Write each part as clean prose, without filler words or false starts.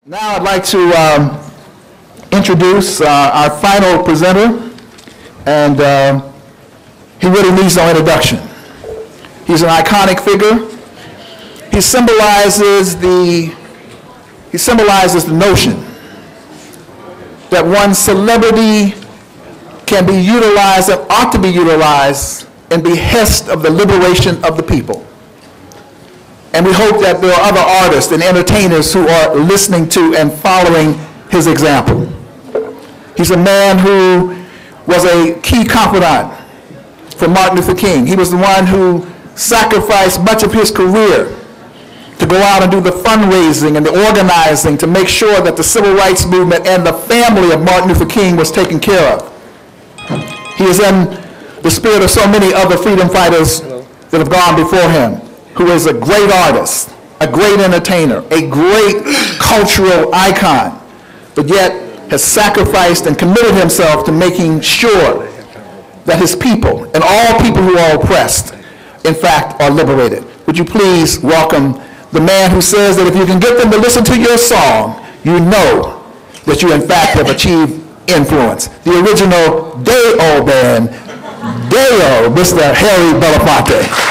Now I'd like to introduce our final presenter, and he really needs no introduction. He's an iconic figure. He symbolizes the notion that one celebrity can be utilized and ought to be utilized in behest of the liberation of the people. And we hope that there are other artists and entertainers who are listening to and following his example. He's a man who was a key confidant for Martin Luther King. He was the one who sacrificed much of his career to go out and do the fundraising and the organizing to make sure that the civil rights movement and the family of Martin Luther King was taken care of. He is in the spirit of so many other freedom fighters that have gone before him, who is a great artist, a great entertainer, a great cultural icon, but yet has sacrificed and committed himself to making sure that his people and all people who are oppressed, in fact, are liberated. Would you please welcome the man who says that if you can get them to listen to your song, you know that you in fact have achieved influence. The original Day-O band, Day-O, Mr. Harry Belafonte.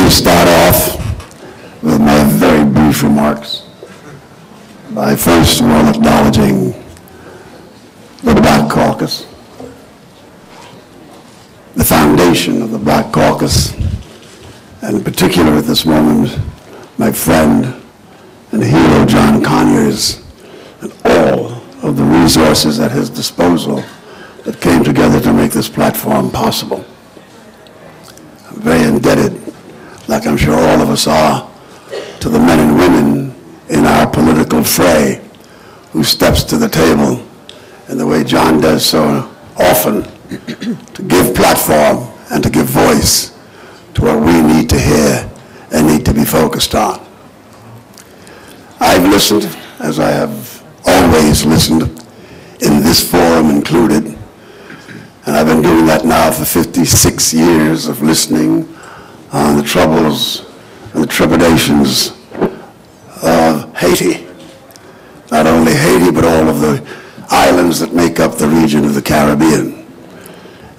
Start off with my very brief remarks by first of all acknowledging the Black Caucus, the foundation of the Black Caucus, and in particular at this moment, my friend and hero John Conyers, and all of the resources at his disposal that came together to make this platform possible. I'm very indebted, like I'm sure all of us are, to the men and women in our political fray who steps to the table in the way John does so often to give platform and to give voice to what we need to hear and need to be focused on. I've listened, as I have always listened, in this forum included, and I've been doing that now for 56 years of listening on the troubles and the trepidations of Haiti. Not only Haiti, but all of the islands that make up the region of the Caribbean.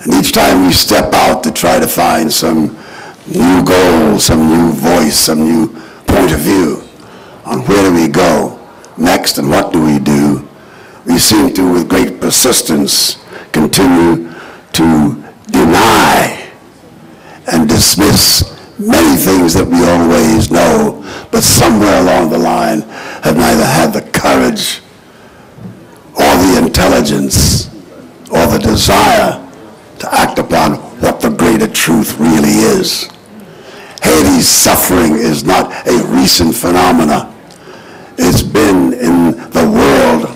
And each time we step out to try to find some new goal, some new voice, some new point of view on where do we go next and what do, we seem to, with great persistence, continue to deny and dismiss many things that we always know, but somewhere along the line have neither had the courage or the intelligence or the desire to act upon what the greater truth really is. Haiti's suffering is not a recent phenomenon. It's been in the world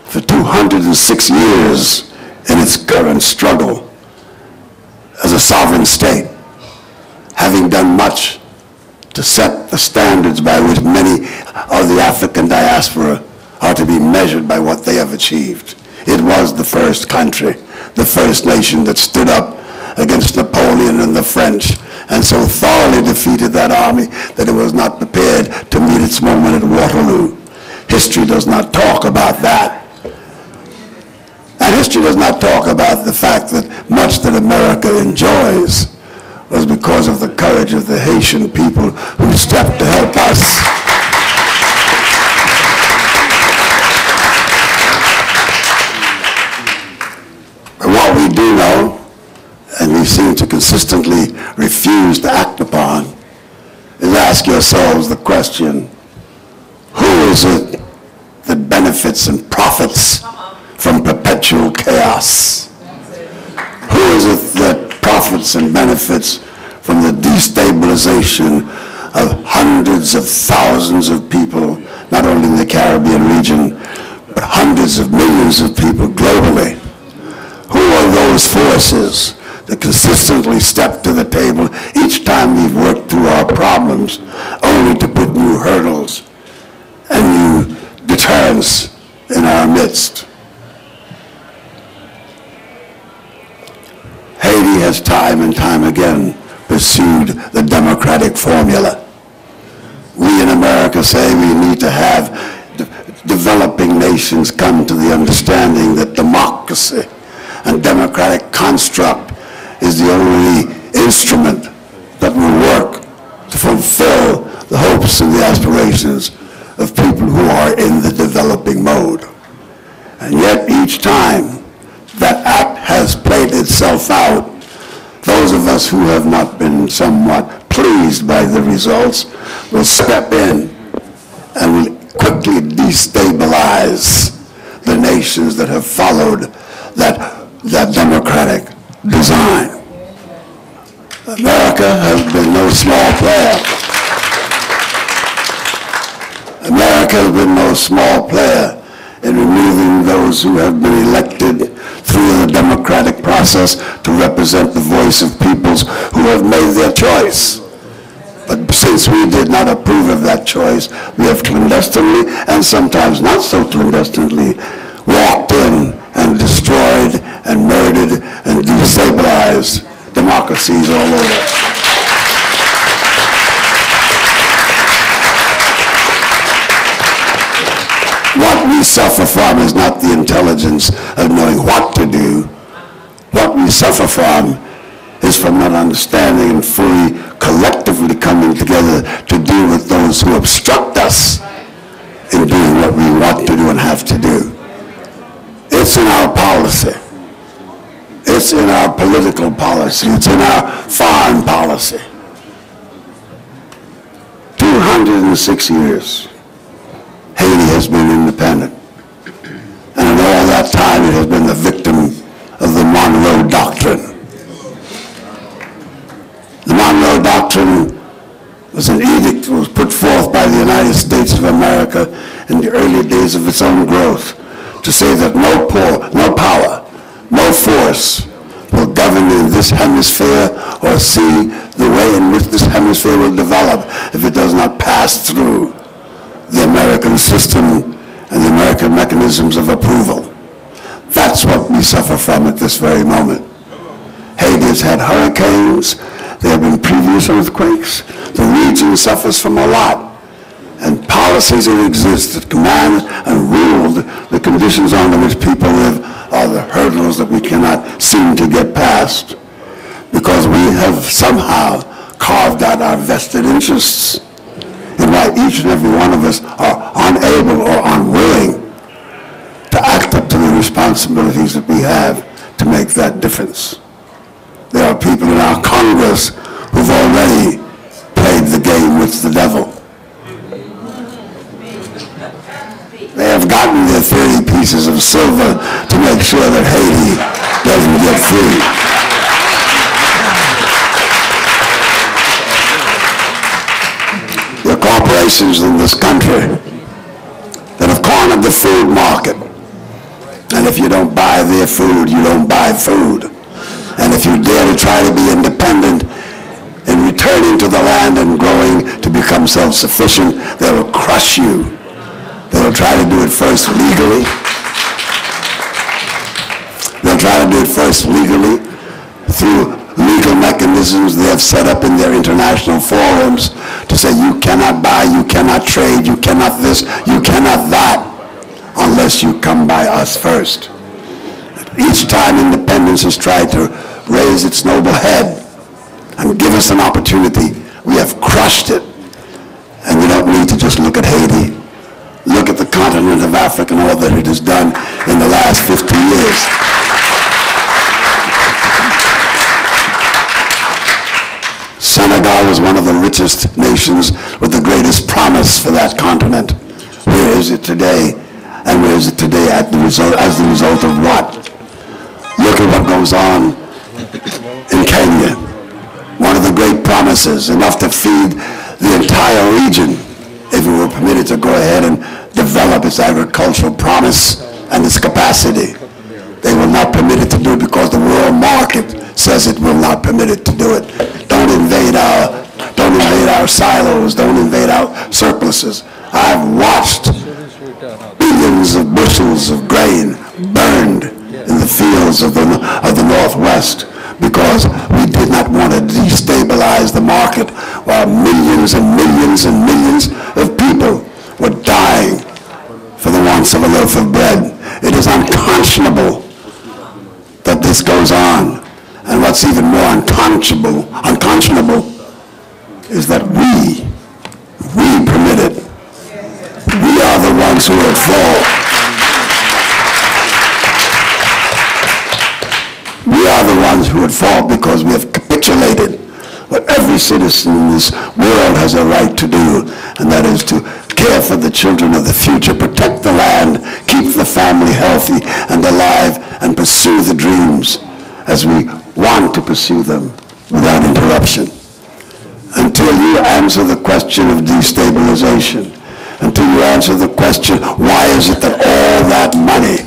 for 206 years in its current struggle as a sovereign state, having done much to set the standards by which many of the African diaspora are to be measured by what they have achieved. It was the first country, the first nation that stood up against Napoleon and the French, and so thoroughly defeated that army that it was not prepared to meet its moment at Waterloo. History does not talk about that. And history does not talk about the fact that much that America enjoys was because of the courage of the Haitian people who stepped to help us. But what we do know, and we seem to consistently refuse to act upon, is ask yourselves the question, who is it that benefits and profits from perpetual chaos? Who is it that profits and benefits from the destabilization of hundreds of thousands of people, not only in the Caribbean region, but hundreds of millions of people globally? Who are those forces that consistently step to the table each time we've worked through our problems, only to put new hurdles midst. Haiti has time and time again pursued the democratic formula. We in America say we need to have developing nations come to the understanding that democracy and democratic construct is the only instrument that will work to fulfill the hopes and the aspirations of people who are in the developing mode. And yet each time that act has played itself out, those of us who have not been somewhat pleased by the results will step in and will quickly destabilize the nations that have followed that democratic design. America has been no small player. America has been no small player in removing those who have been elected through the democratic process to represent the voice of peoples who have made their choice. But since we did not approve of that choice, we have clandestinely, and sometimes not so clandestinely, walked in and destroyed and murdered and destabilized democracies all over. What we suffer from is not the intelligence of knowing what to do. What we suffer from is from not understanding and fully collectively coming together to deal with those who obstruct us in doing what we want to do and have to do. It's in our policy. It's in our political policy. It's in our foreign policy. 206 years. Haiti has been independent. And in all that time, it has been the victim of the Monroe Doctrine. The Monroe Doctrine was an edict that was put forth by the United States of America in the early days of its own growth to say that no power, no force will govern in this hemisphere or see the way in which this hemisphere will develop if it does not pass through the American system and the American mechanisms of approval. That's what we suffer from at this very moment. Haiti has had hurricanes. There have been previous earthquakes. The region suffers from a lot. And policies that exist that command and rule the conditions under which people live are the hurdles that we cannot seem to get past because we have somehow carved out our vested interests. And why each and every one of us are unable or unwilling to act up to the responsibilities that we have to make that difference. There are people in our Congress who've already played the game with the devil. They have gotten their 30 pieces of silver to make sure that Haiti doesn't get free. There are corporations in this country that have cornered the food market. And if you don't buy their food, you don't buy food. And if you dare to try to be independent in returning to the land and growing to become self-sufficient, they will crush you. They will try to do it first legally. They'll try to do it first legally through legal mechanisms they have set up in their international forums to say you cannot buy, you cannot trade, you cannot this, you cannot that, unless you come by us first. Each time independence has tried to raise its noble head and give us an opportunity, we have crushed it. And we don't need to just look at Haiti. Look at the continent of Africa and all that it has done in the last 50 years. Senegal was one of the richest nations with the greatest promise for that continent. Where is it today? And where is it today as the result of what? Look at what goes on in Kenya. One of the great promises, enough to feed the entire region if it were permitted to go ahead and develop its agricultural promise and its capacity. They will not permit it to do it because the world market says it will not permit it to do it. Don't invade our silos. Don't invade our surpluses. I've watched millions of bushels of grain burned in the fields of the Northwest because we did not want to destabilize the market while millions and millions and millions of people were dying for the wants of a loaf of bread. It is unconscionable that this goes on. And what's even more unconscionable is that we permit it. We are the ones who are at fault. We are the ones who are at fault because we have capitulated what every citizen in this world has a right to do, and that is to care for the children of the future, protect the land, keep the family healthy and alive, and pursue the dreams as we want to pursue them without interruption. Until you answer the question of destabilization, until you answer the question, why is it that all that money,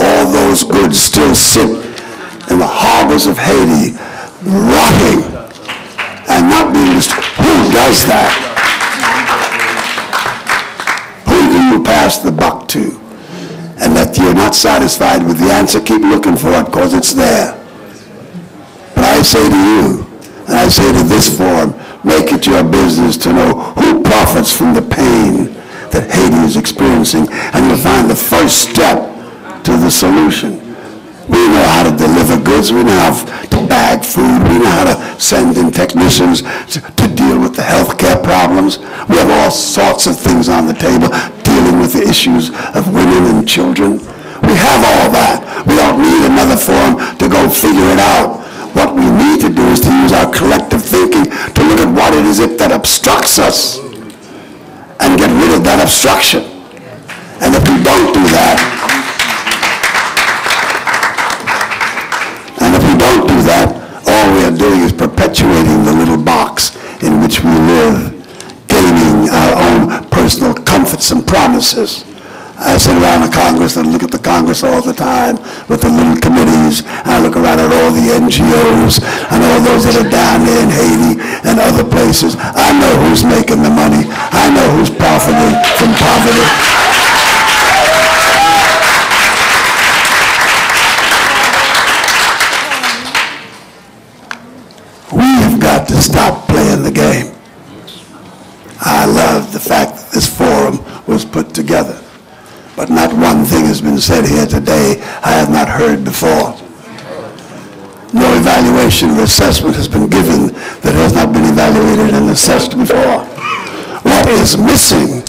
all those goods still sit in the harbors of Haiti, rotting and not being destroyed? Who does that? Who do you pass the buck to? And that you're not satisfied with the answer, keep looking for it, because it's there. But I say to you, and I say to this forum, make it your business to know who profits from the pain that Haiti is experiencing, and you'll find the first step to the solution. We know how to deliver goods. We know how to bag food. We know how to send in technicians to deal with the healthcare problems. We have all sorts of things on the table dealing with the issues of women and children. We have all that. We don't need another forum to go figure it out. What we need to do is to use our collective thinking to look at what it is that obstructs us and get rid of that obstruction. And if we don't do that, all we are doing is perpetuating the little box in which we live, gaining our own personal comforts and promises. I sit around the Congress and look at the Congress all the time with the little committees. I look around at all the NGOs and all those that are down there in Haiti and other places. I know who's making the money. I know who's profiting from poverty. We have got to stop playing the game. I love the fact that this forum was put together. But not one thing has been said here today I have not heard before. No evaluation or assessment has been given that has not been evaluated and assessed before. What is missing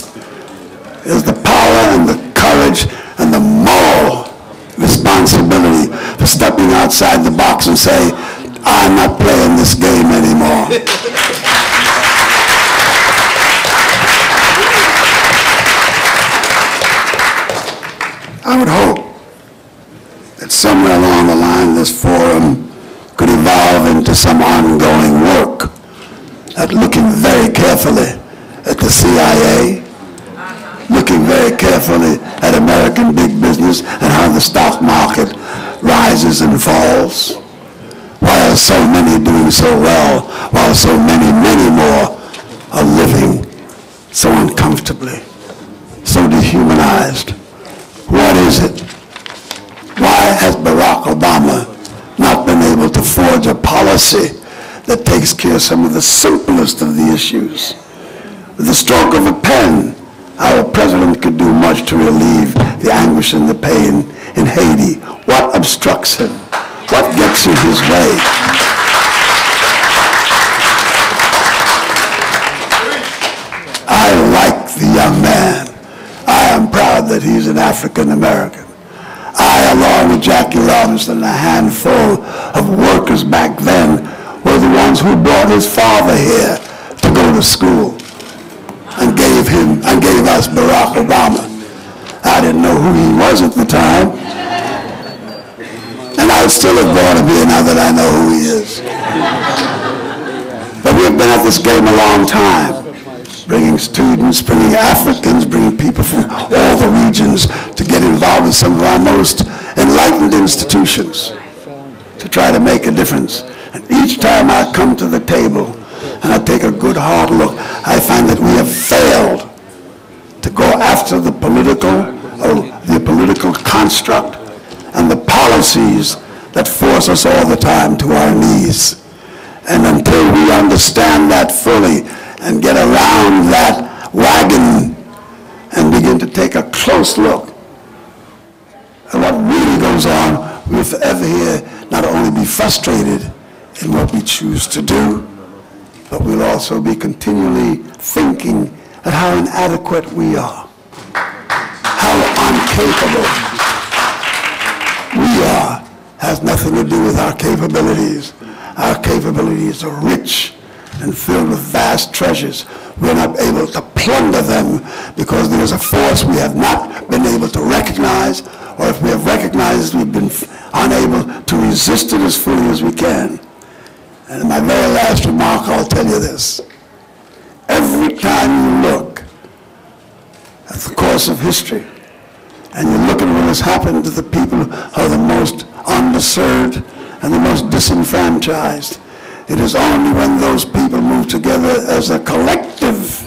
is the power and the courage and the moral responsibility for stepping outside the box and say, I'm not playing this game anymore. I would hope that somewhere along the line this forum could evolve into some ongoing work at looking very carefully at the CIA, looking very carefully at American big business and how the stock market rises and falls. Why are so many doing so well while so many, many more are living so uncomfortably, so dehumanized? What is it? Why has Barack Obama not been able to forge a policy that takes care of some of the simplest of the issues? With the stroke of a pen, our president could do much to relieve the anguish and the pain in Haiti. What obstructs him? What gets in his way? I like the young man. I am proud that he's an African American. I, along with Jackie Robinson and a handful of workers back then, were the ones who brought his father here to go to school and gave us Barack Obama. I didn't know who he was at the time, and I still have brought him here now that I know who he is. But we've been at this game a long time, bringing students, bringing Africans, bringing people from all the regions to get involved in some of our most enlightened institutions to try to make a difference. And each time I come to the table and I take a good hard look, I find that we have failed to go after the political the political construct and the policies that force us all the time to our knees. And until we understand that fully and get around that wagon and begin to take a close look at what really goes on, we'll forever here not only be frustrated in what we choose to do, but we'll also be continually thinking at how inadequate we are, how incapable we are. Has nothing to do with our capabilities. Our capabilities are rich and filled with vast treasures. We're not able to plunder them because there is a force we have not been able to recognize, or if we have recognized, we've been unable to resist it as fully as we can. And in my very last remark, I'll tell you this. Every time you look at the course of history, and you look at what has happened to the people who are the most underserved and the most disenfranchised, it is only when those people move together as a collective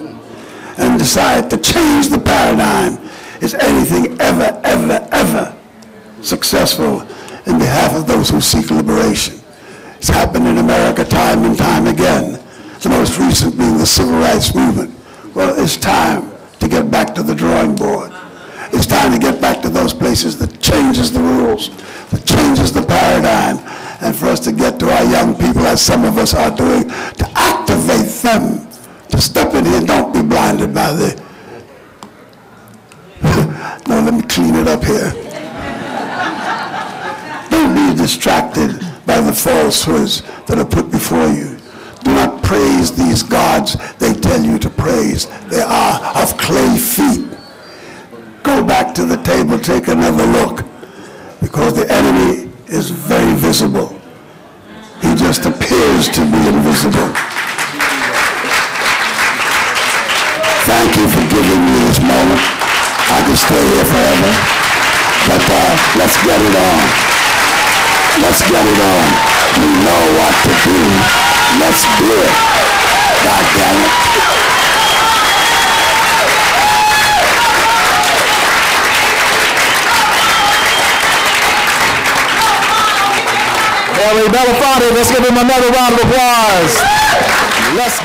and decide to change the paradigm is anything ever successful in behalf of those who seek liberation. It's happened in America time and time again, the most recent being the civil rights movement. Well, it's time to get back to the drawing board. It's time to get back to those places that changes the rules, that changes the paradigm, and for us to get to our young people, as some of us are doing, to activate them, to step in here. Don't be blinded by the... No, let me clean it up here. Don't be distracted by the falsehoods that are put before you. Do not praise these gods they tell you to praise. They are of clay feet. Go back to the table, take another look, because the enemy is very visible. He just appears to be invisible. Thank you for giving me this moment. I could stay here forever, but let's get it on. Let's get it on. We know what to do. Let's do it. God damn it. Belafonte, let's give him another round of applause. Let's